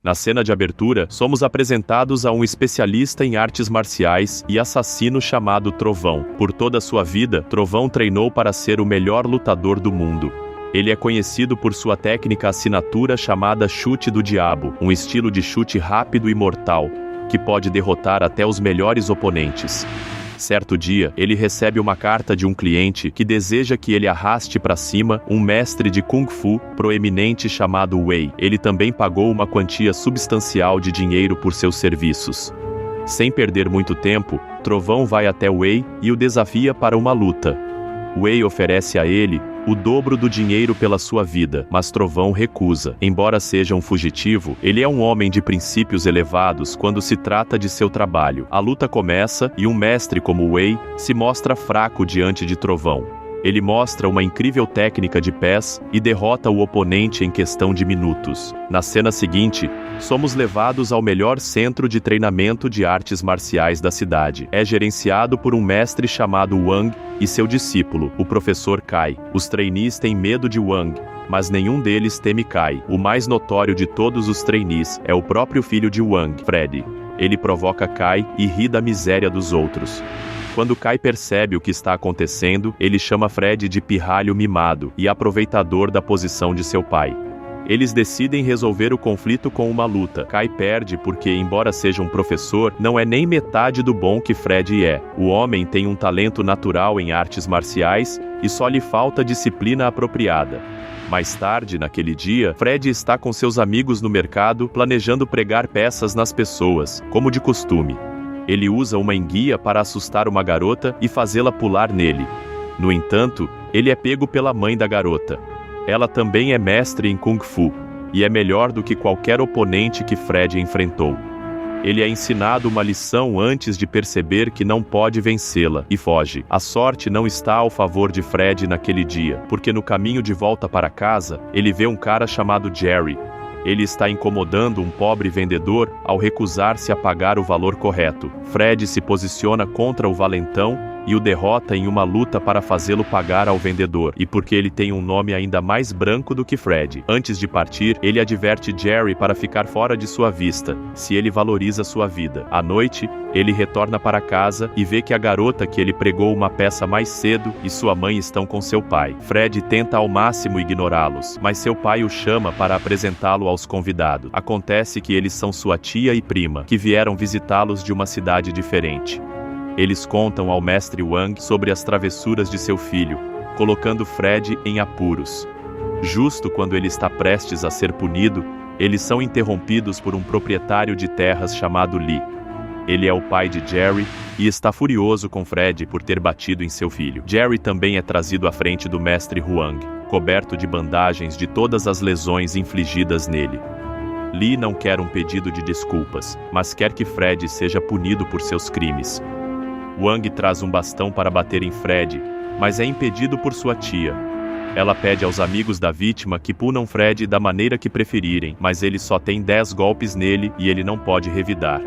Na cena de abertura, somos apresentados a um especialista em artes marciais e assassino chamado Trovão. Por toda sua vida, Trovão treinou para ser o melhor lutador do mundo. Ele é conhecido por sua técnica assinatura chamada chute do diabo, um estilo de chute rápido e mortal, que pode derrotar até os melhores oponentes. Certo dia, ele recebe uma carta de um cliente que deseja que ele arraste para cima um mestre de Kung Fu proeminente chamado Wei. Ele também pagou uma quantia substancial de dinheiro por seus serviços. Sem perder muito tempo, Trovão vai até Wei e o desafia para uma luta. Wei oferece a ele o dobro do dinheiro pela sua vida, mas Trovão recusa. Embora seja um fugitivo, ele é um homem de princípios elevados quando se trata de seu trabalho. A luta começa e um mestre como Wei se mostra fraco diante de Trovão. Ele mostra uma incrível técnica de pés e derrota o oponente em questão de minutos. Na cena seguinte, somos levados ao melhor centro de treinamento de artes marciais da cidade. É gerenciado por um mestre chamado Wang e seu discípulo, o professor Kai. Os trainees têm medo de Wang, mas nenhum deles teme Kai. O mais notório de todos os trainees é o próprio filho de Wang, Fred. Ele provoca Kai e ri da miséria dos outros. Quando Kai percebe o que está acontecendo, ele chama Fred de pirralho mimado e aproveitador da posição de seu pai. Eles decidem resolver o conflito com uma luta. Kai perde porque, embora seja um professor, não é nem metade do bom que Fred é. O homem tem um talento natural em artes marciais e só lhe falta disciplina apropriada. Mais tarde, naquele dia, Fred está com seus amigos no mercado planejando pregar peças nas pessoas, como de costume. Ele usa uma enguia para assustar uma garota e fazê-la pular nele. No entanto, ele é pego pela mãe da garota. Ela também é mestre em Kung Fu, e é melhor do que qualquer oponente que Fred enfrentou. Ele é ensinado uma lição antes de perceber que não pode vencê-la, e foge. A sorte não está ao favor de Fred naquele dia, porque no caminho de volta para casa, ele vê um cara chamado Jerry. Ele está incomodando um pobre vendedor ao recusar-se a pagar o valor correto. Fred se posiciona contra o valentão e o derrota em uma luta para fazê-lo pagar ao vendedor, e porque ele tem um nome ainda mais branco do que Fred. Antes de partir, ele adverte Jerry para ficar fora de sua vista, se ele valoriza sua vida. À noite, ele retorna para casa e vê que a garota que ele pregou uma peça mais cedo e sua mãe estão com seu pai. Fred tenta ao máximo ignorá-los, mas seu pai o chama para apresentá-lo aos convidados. Acontece que eles são sua tia e prima, que vieram visitá-los de uma cidade diferente. Eles contam ao mestre Wang sobre as travessuras de seu filho, colocando Fred em apuros. Justo quando ele está prestes a ser punido, eles são interrompidos por um proprietário de terras chamado Lee. Ele é o pai de Jerry e está furioso com Fred por ter batido em seu filho. Jerry também é trazido à frente do mestre Huang, coberto de bandagens de todas as lesões infligidas nele. Lee não quer um pedido de desculpas, mas quer que Fred seja punido por seus crimes. Wang traz um bastão para bater em Fred, mas é impedido por sua tia. Ela pede aos amigos da vítima que punam Fred da maneira que preferirem, mas ele só tem 10 golpes nele e ele não pode revidar.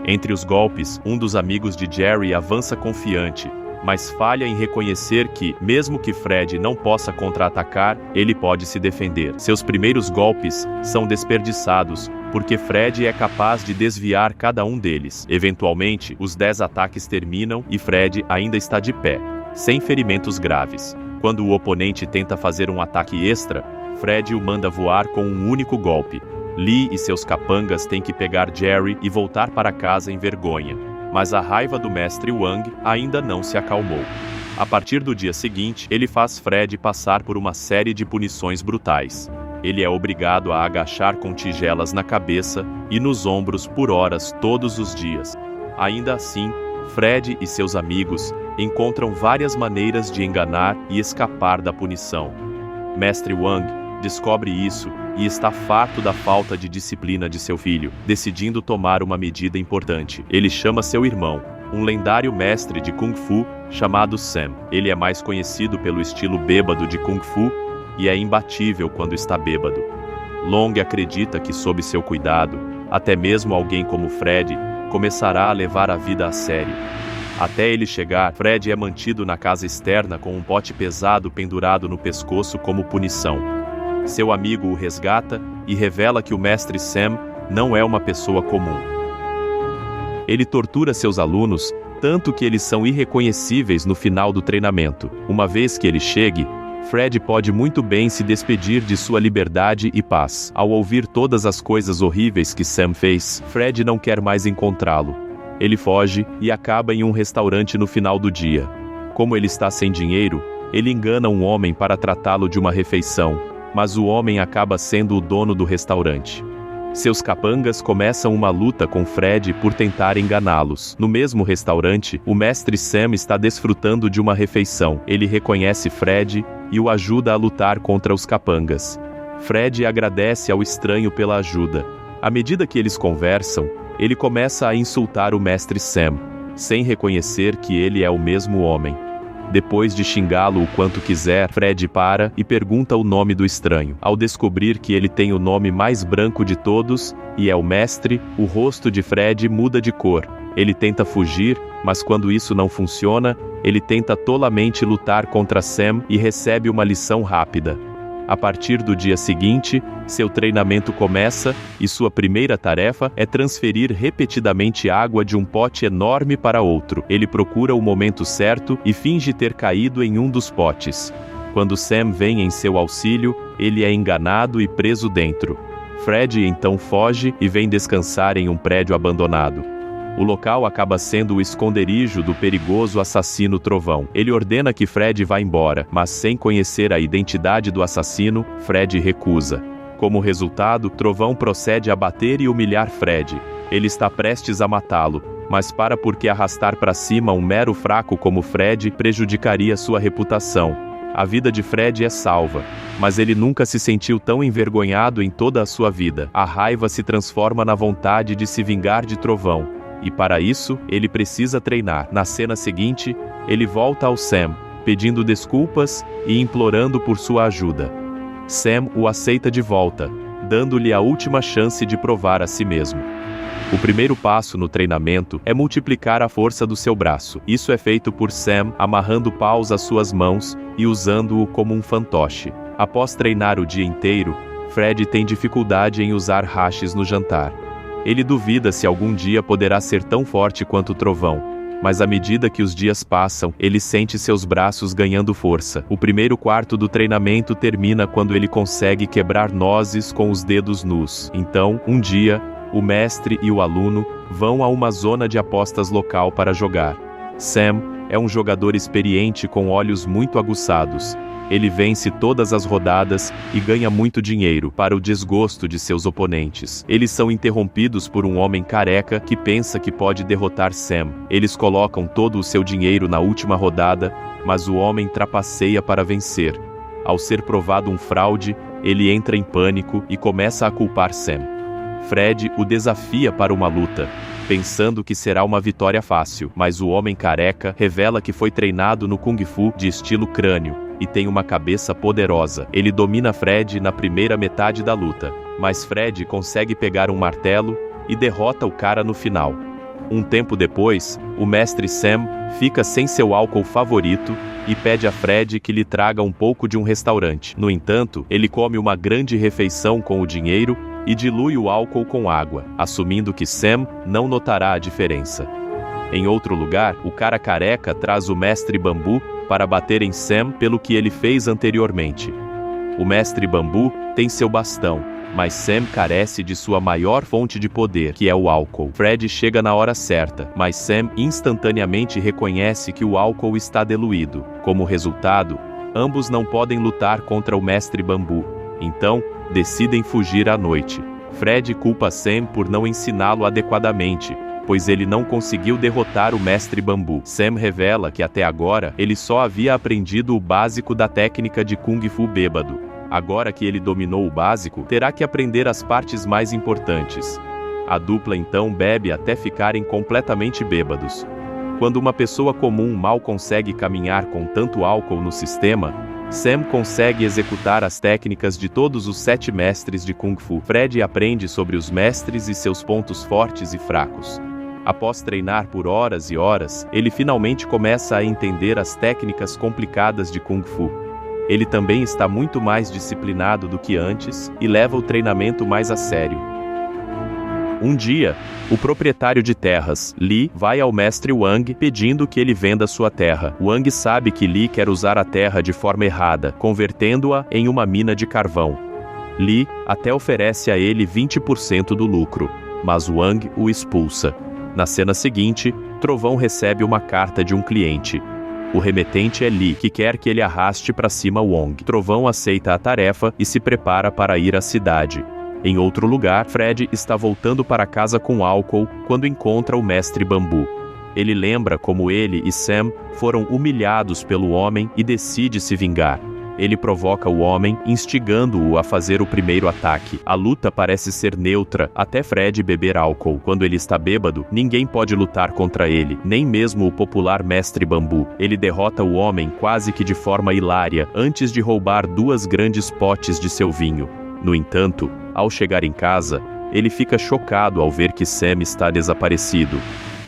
Entre os golpes, um dos amigos de Jerry avança confiante, mas falha em reconhecer que, mesmo que Fred não possa contra-atacar, ele pode se defender. Seus primeiros golpes são desperdiçados, porque Fred é capaz de desviar cada um deles. Eventualmente, os 10 ataques terminam e Fred ainda está de pé, sem ferimentos graves. Quando o oponente tenta fazer um ataque extra, Fred o manda voar com um único golpe. Lee e seus capangas têm que pegar Jerry e voltar para casa em vergonha. Mas a raiva do mestre Wang ainda não se acalmou. A partir do dia seguinte, ele faz Fred passar por uma série de punições brutais. Ele é obrigado a agachar com tigelas na cabeça e nos ombros por horas todos os dias. Ainda assim, Fred e seus amigos encontram várias maneiras de enganar e escapar da punição. Mestre Wang descobre isso e está farto da falta de disciplina de seu filho, decidindo tomar uma medida importante. Ele chama seu irmão, um lendário mestre de Kung Fu chamado Sam. Ele é mais conhecido pelo estilo bêbado de Kung Fu e é imbatível quando está bêbado. Long acredita que, sob seu cuidado, até mesmo alguém como Fred começará a levar a vida a sério. Até ele chegar, Fred é mantido na casa externa com um pote pesado pendurado no pescoço como punição. Seu amigo o resgata e revela que o mestre Sam não é uma pessoa comum. Ele tortura seus alunos, tanto que eles são irreconhecíveis no final do treinamento. Uma vez que ele chegue, Fred pode muito bem se despedir de sua liberdade e paz. Ao ouvir todas as coisas horríveis que Sam fez, Fred não quer mais encontrá-lo. Ele foge e acaba em um restaurante no final do dia. Como ele está sem dinheiro, ele engana um homem para tratá-lo de uma refeição, mas o homem acaba sendo o dono do restaurante. Seus capangas começam uma luta com Fred por tentar enganá-los. No mesmo restaurante, o mestre Sam está desfrutando de uma refeição. Ele reconhece Fred e o ajuda a lutar contra os capangas. Fred agradece ao estranho pela ajuda. À medida que eles conversam, ele começa a insultar o mestre Sam, sem reconhecer que ele é o mesmo homem. Depois de xingá-lo o quanto quiser, Fred para e pergunta o nome do estranho. Ao descobrir que ele tem o nome mais branco de todos, e é o mestre, o rosto de Fred muda de cor. Ele tenta fugir, mas quando isso não funciona, ele tenta tolamente lutar contra Sam e recebe uma lição rápida. A partir do dia seguinte, seu treinamento começa, e sua primeira tarefa é transferir repetidamente água de um pote enorme para outro. Ele procura o momento certo e finge ter caído em um dos potes. Quando Sam vem em seu auxílio, ele é enganado e preso dentro. Fred então foge e vem descansar em um prédio abandonado. O local acaba sendo o esconderijo do perigoso assassino Trovão. Ele ordena que Fred vá embora, mas sem conhecer a identidade do assassino, Fred recusa. Como resultado, Trovão procede a bater e humilhar Fred. Ele está prestes a matá-lo, mas para porque arrastar para cima um mero fraco como Fred prejudicaria sua reputação. A vida de Fred é salva, mas ele nunca se sentiu tão envergonhado em toda a sua vida. A raiva se transforma na vontade de se vingar de Trovão. E para isso, ele precisa treinar. Na cena seguinte, ele volta ao Sam, pedindo desculpas e implorando por sua ajuda. Sam o aceita de volta, dando-lhe a última chance de provar a si mesmo. O primeiro passo no treinamento é multiplicar a força do seu braço. Isso é feito por Sam amarrando paus às suas mãos e usando-o como um fantoche. Após treinar o dia inteiro, Fred tem dificuldade em usar hashes no jantar. Ele duvida se algum dia poderá ser tão forte quanto o Trovão, mas à medida que os dias passam, ele sente seus braços ganhando força. O primeiro quarto do treinamento termina quando ele consegue quebrar nozes com os dedos nus. Então, um dia, o mestre e o aluno vão a uma zona de apostas local para jogar. Sam é um jogador experiente com olhos muito aguçados. Ele vence todas as rodadas e ganha muito dinheiro, para o desgosto de seus oponentes. Eles são interrompidos por um homem careca que pensa que pode derrotar Sam. Eles colocam todo o seu dinheiro na última rodada, mas o homem trapaceia para vencer. Ao ser provado um fraude, ele entra em pânico e começa a culpar Sam. Fred o desafia para uma luta, pensando que será uma vitória fácil, mas o homem careca revela que foi treinado no Kung Fu de estilo crânio e tem uma cabeça poderosa. Ele domina Fred na primeira metade da luta, mas Fred consegue pegar um martelo e derrota o cara no final. Um tempo depois, o mestre Sam fica sem seu álcool favorito e pede a Fred que lhe traga um pouco de um restaurante. No entanto, ele come uma grande refeição com o dinheiro e dilui o álcool com água, assumindo que Sam não notará a diferença. Em outro lugar, o cara careca traz o mestre Bambu para bater em Sam pelo que ele fez anteriormente. O mestre Bambu tem seu bastão, mas Sam carece de sua maior fonte de poder, que é o álcool. Fred chega na hora certa, mas Sam instantaneamente reconhece que o álcool está diluído. Como resultado, ambos não podem lutar contra o mestre Bambu. Então, decidem fugir à noite. Fred culpa Sam por não ensiná-lo adequadamente, pois ele não conseguiu derrotar o mestre Bambu. Sam revela que até agora ele só havia aprendido o básico da técnica de Kung Fu bêbado. Agora que ele dominou o básico, terá que aprender as partes mais importantes. A dupla então bebe até ficarem completamente bêbados. Quando uma pessoa comum mal consegue caminhar com tanto álcool no sistema, Sam consegue executar as técnicas de todos os 7 mestres de Kung Fu. Fred aprende sobre os mestres e seus pontos fortes e fracos. Após treinar por horas e horas, ele finalmente começa a entender as técnicas complicadas de Kung Fu. Ele também está muito mais disciplinado do que antes e leva o treinamento mais a sério. Um dia, o proprietário de terras, Lee, vai ao mestre Wang pedindo que ele venda sua terra. Wang sabe que Lee quer usar a terra de forma errada, convertendo-a em uma mina de carvão. Lee até oferece a ele 20% do lucro, mas Wang o expulsa. Na cena seguinte, Trovão recebe uma carta de um cliente. O remetente é Lee, que quer que ele arraste para cima Wang. Trovão aceita a tarefa e se prepara para ir à cidade. Em outro lugar, Fred está voltando para casa com álcool quando encontra o mestre Bambu. Ele lembra como ele e Sam foram humilhados pelo homem e decide se vingar. Ele provoca o homem, instigando-o a fazer o primeiro ataque. A luta parece ser neutra até Fred beber álcool. Quando ele está bêbado, ninguém pode lutar contra ele, nem mesmo o popular mestre Bambu. Ele derrota o homem quase que de forma hilária, antes de roubar 2 grandes potes de seu vinho. No entanto, ao chegar em casa, ele fica chocado ao ver que Sam está desaparecido.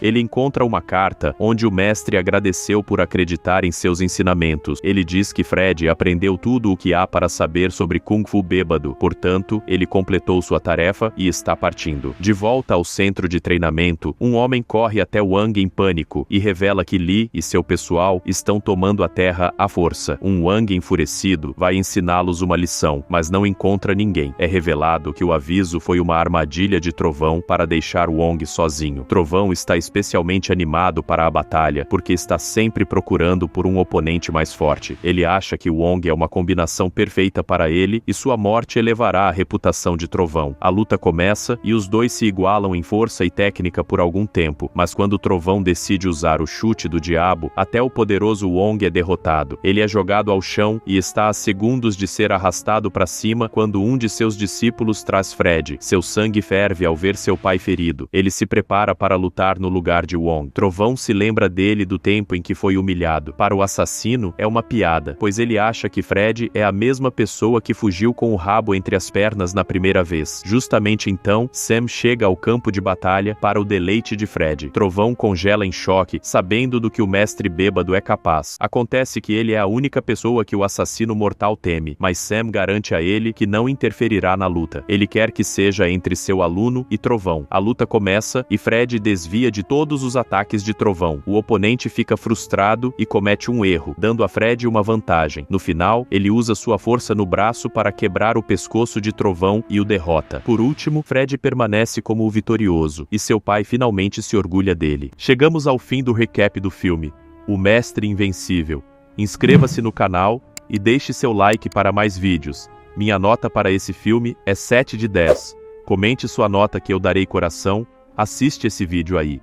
Ele encontra uma carta onde o mestre agradeceu por acreditar em seus ensinamentos. Ele diz que Fred aprendeu tudo o que há para saber sobre Kung Fu bêbado, portanto, ele completou sua tarefa e está partindo. De volta ao centro de treinamento, um homem corre até Wang em pânico e revela que Lee e seu pessoal estão tomando a terra à força. Um Wang enfurecido vai ensiná-los uma lição, mas não encontra ninguém. É revelado que o aviso foi uma armadilha de Trovão para deixar Wang sozinho. Trovão está especialmente animado para a batalha, porque está sempre procurando por um oponente mais forte. Ele acha que Wang é uma combinação perfeita para ele e sua morte elevará a reputação de Trovão. A luta começa e os dois se igualam em força e técnica por algum tempo, mas quando Trovão decide usar o chute do diabo, até o poderoso Wang é derrotado. Ele é jogado ao chão e está a segundos de ser arrastado para cima quando um de seus discípulos traz Fred. Seu sangue ferve ao ver seu pai ferido. Ele se prepara para lutar no lugar de Wang. Trovão se lembra dele do tempo em que foi humilhado. Para o assassino, é uma piada, pois ele acha que Fred é a mesma pessoa que fugiu com o rabo entre as pernas na primeira vez. Justamente então, Sam chega ao campo de batalha para o deleite de Fred. Trovão congela em choque, sabendo do que o mestre bêbado é capaz. Acontece que ele é a única pessoa que o assassino mortal teme, mas Sam garante a ele que não interferirá na luta. Ele quer que seja entre seu aluno e Trovão. A luta começa e Fred desvia de todos os ataques de Trovão. O oponente fica frustrado e comete um erro, dando a Fred uma vantagem. No final, ele usa sua força no braço para quebrar o pescoço de Trovão e o derrota. Por último, Fred permanece como o vitorioso, e seu pai finalmente se orgulha dele. Chegamos ao fim do recap do filme, O Mestre Invencível. Inscreva-se no canal e deixe seu like para mais vídeos. Minha nota para esse filme é 7 de 10. Comente sua nota que eu darei coração. Assiste esse vídeo aí.